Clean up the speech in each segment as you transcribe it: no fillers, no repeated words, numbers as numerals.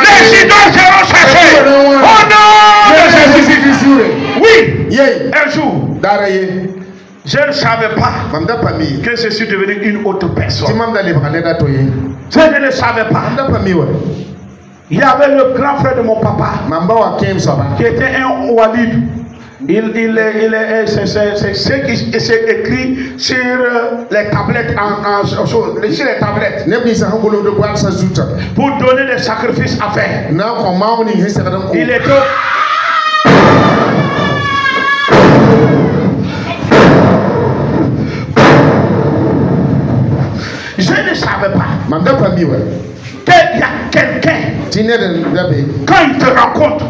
Les idoles seront chassés. Au nom de Jésus. Oui. Un jour, je ne savais pas que je suis devenu une autre personne. Je ne le savais pas. Il y avait le grand frère de mon papa qui était un Walid. C'est ce qui s'est écrit sur les tablettes sur les tablettes pour donner des sacrifices à faire. Il était je ne savais pas qu'il y a quelqu'un, quand il te rencontre,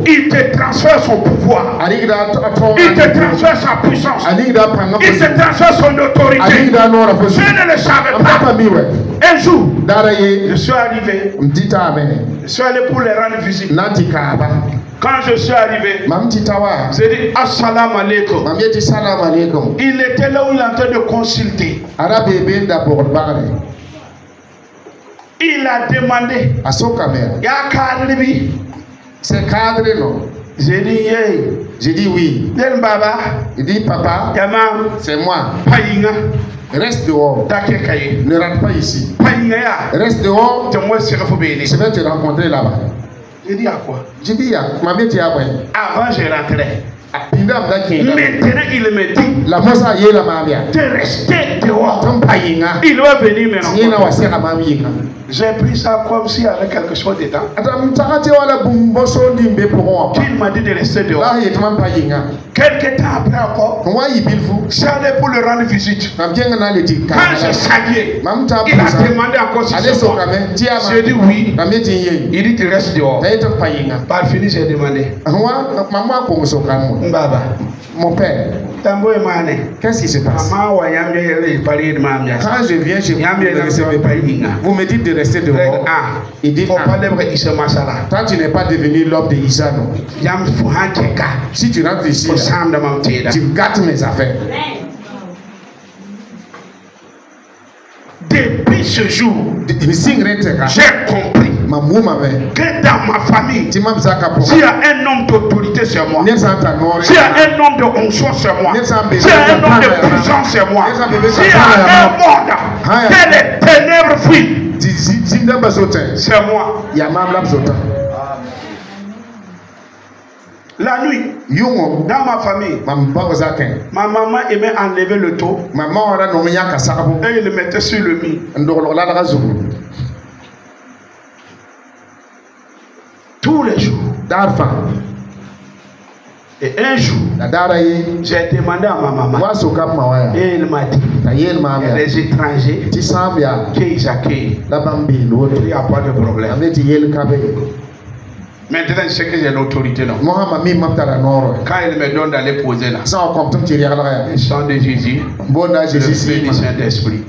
il te transfère son pouvoir, il te transfère sa puissance, il te transfère son autorité. Je ne le savais pas. Un jour, je suis arrivé, je suis allé pour les rendre visite. Quand je suis arrivé, j'ai dit Assalamu alaikum. Il était là où il est en train de consulter. Il a demandé. Ya cadre bi. C'est cadre non? J'ai dit j'ai dit oui. Baba. Il dit papa. C'est moi. Païnga. Reste dehors. Ne rentre pas ici. Reste dehors. Je vais te rencontrer là-bas. J'ai dit à quoi? J'ai dit à ma mère. Avant je rentrais. Maintenant il me dit la mossa y est la mamia. De rester dehors. Il va venir me rencontrer. J'ai pris ça comme s'il y avait quelque chose dedans. Il m'a dit de rester dehors. Quelques temps après encore, je suis allé pour le rendre visite. Quand je saluais, il a demandé encore si c'est moi. J'ai dit oui. Il dit tu restes dehors. Par fini, j'ai demandé. Baba, mon père, qu'est-ce qui se passe? Quand je viens chez vous, vous me dites de rester dehors. Il dit, tant tu n'es pas devenu l'homme de Isa, non. Si tu rentres ici, tu gâtes mes affaires. Depuis ce jour, j'ai compris que dans ma famille, s'il y a un homme d'autorité, c'est moi. S'il y a un homme de onction, c'est moi. S'il y a un homme de puissance, c'est moi. S'il y a un monde que les ténèbres fuient, c'est moi. La nuit, dans ma famille, ma maman aimait enlever le taux et il le mettait sur le mur. Tous les jours. Et un jour, j'ai demandé à ma maman et il m'a dit les étrangers qu'ils accueillent, il n'y a pas de problème. Maintenant, je sais que j'ai l'autorité. Quand il me donne d'aller poser là, le sang de Jésus, le feu du Saint-Esprit.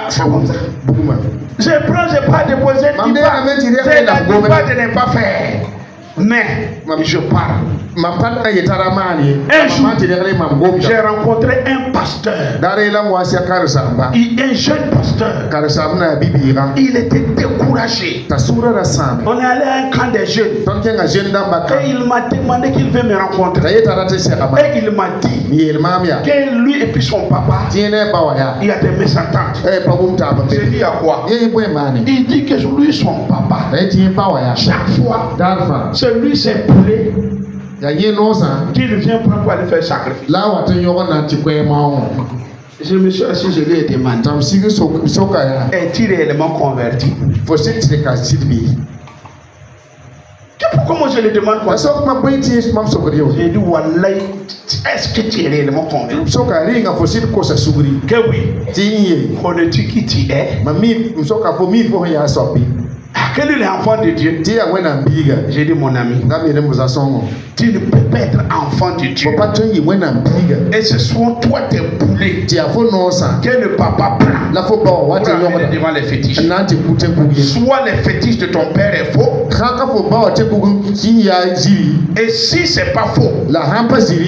C'est comme ça. Je prends, je pas déposé, je ne dis pas de ne pas faire. Mais je parle. Un jour, j'ai rencontré un pasteur. Un jeune pasteur. Il était découragé. On est allé à un camp des jeunes. Et il m'a demandé qu'il veut me rencontrer. Et il m'a dit que lui et puis son papa, il y a des mésententes. J'ai dit à quoi? Il dit que lui, son papa, chaque fois, c'est lui, c'est poulet qu'il vient prendre pour aller faire sacrifice. Je me suis assis, je lui ai demandé, est-il réellement converti? Pourquoi moi je lui demande quoi? J'ai dit, Wallahi, est-ce que tu es réellement converti? Que oui. Connais-tu qui tu es? Quel est l'enfant de Dieu? J'ai dit, mon ami, tu ne peux pas être enfant de Dieu et ce sont toi tes poulets que le papa prend pour amener devant les fétiches. Soit les fétiches de ton père est faux, et si c'est pas faux,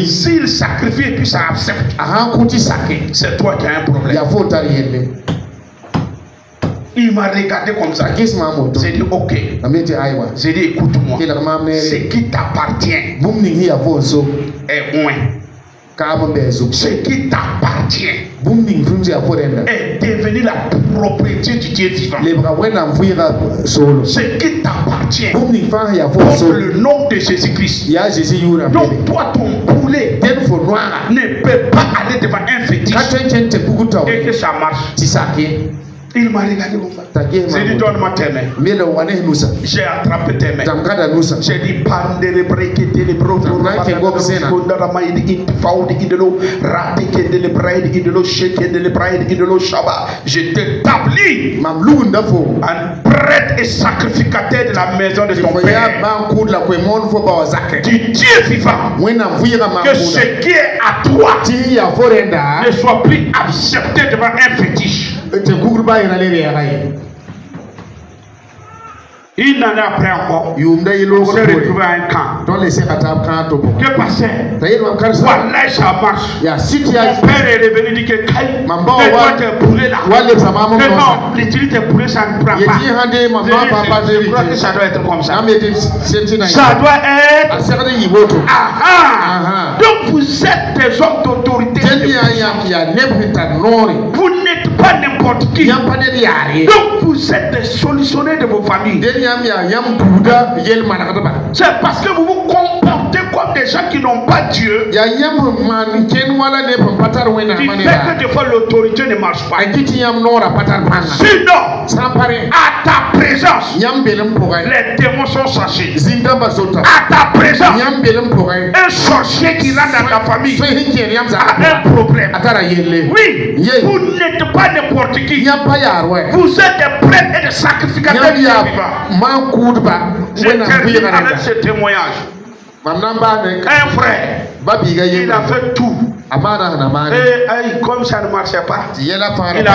s'il sacrifie et puis ça accepte, c'est toi qui as un problème. Il m'a regardé comme ça. J'ai dit ok. J'ai dit écoute-moi. Ce qui t'appartient est loin. Ce qui t'appartient est devenu la propriété du Dieu vivant. Ce qui t'appartient porte le nom de Jésus-Christ. Donc toi, ton poulet ne peut pas aller devant un fétiche et que ça marche. Il m'a regardé comme ça. J'ai dit donne-moi tes mains. J'ai attrapé tes mains. J'ai dit pandele breke tele bro je t'établis un prêtre et sacrificateur de la maison de ton père. Du Dieu vivant. Que ce qui est à toi ne soit plus accepté devant un fétiche. Une année après encore, on s'est retrouvé à un camp. Que passait? Voilà, ça marche. Mon père est revenu dire que toi tes poulets là. Non, l'utilité tes poulets ça ne prend pas. Je crois que ça doit être comme ça. Ça doit être. Donc vous êtes des hommes d'autorité. Vous n'êtes pas n'importe qui. Donc vous êtes des solutionnaires de vos familles. C'est parce que vous vous comportez comme des gens qui n'ont pas Dieu. Qui fait que des fois l'autorité ne marche pas. Sinon, à ta présence, les démons sont sachés. À ta présence, un sorcier qui rentre dans ta famille a un problème. Oui, vous n'êtes pas n'importe qui. Vous êtes des prêtres et des sacrificateurs vivants. Je termine avec ce témoignage. Un frère, il a fait tout. Et comme ça ne marchait pas, il a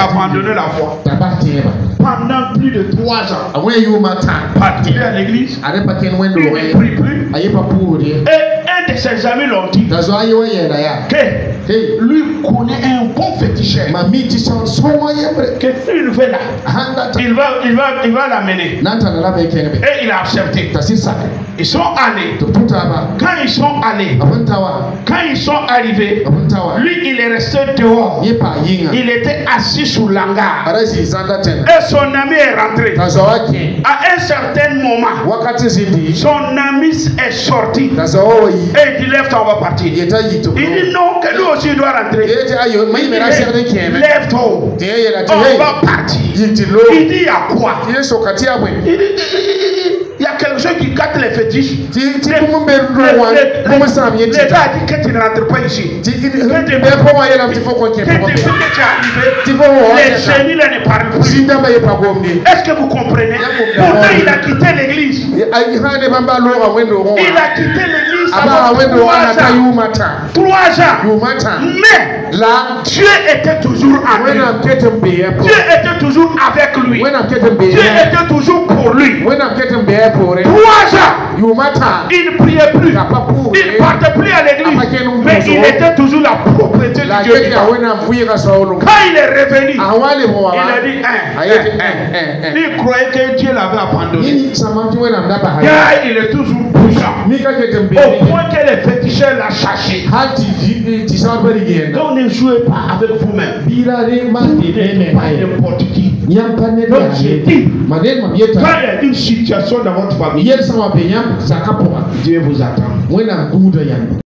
abandonné la foi. Pendant plus de 3 ans, il est à l'église, il ne prie plus. Et un de ses amis l'ont dit que lui connaît un bon féticheur. Que s'il veut là, il va l'amener. Et il a accepté. Ils sont allés. Quand ils sont arrivés, lui il est resté dehors. Il était assis sous l'hangar. Et son ami est rentré. À un certain moment, son ami est sorti. Et il dit lève-toi, on va partir. Il dit non, que lui aussi doit rentrer. Lève-toi, on va partir. Il dit il y a quoi? Il dit il y a quelque chose qui gâte les fétiches. L'État a dit que tu ne rentres pas ici. Les génies là ne parlent plus. Est-ce que vous comprenez? Pourtant il a quitté l'église. Il a quitté l'église avant 3 ans. Mais Dieu était toujours avec lui. Dieu était toujours avec lui. Dieu était toujours pour lui. 3 ans, il ne priait plus, il ne partait plus à l'église, mais il était toujours la propriété de Dieu. Quand il est revenu, il a dit il croyait que Dieu l'avait abandonné. Il est toujours puissant, au point que les féticheurs l'ont cherché. Donc ne jouez pas avec vous-même. Pas n'importe qui. Donc j'ai dit, quand il y a une situation dans votre famille, Dieu vous attend.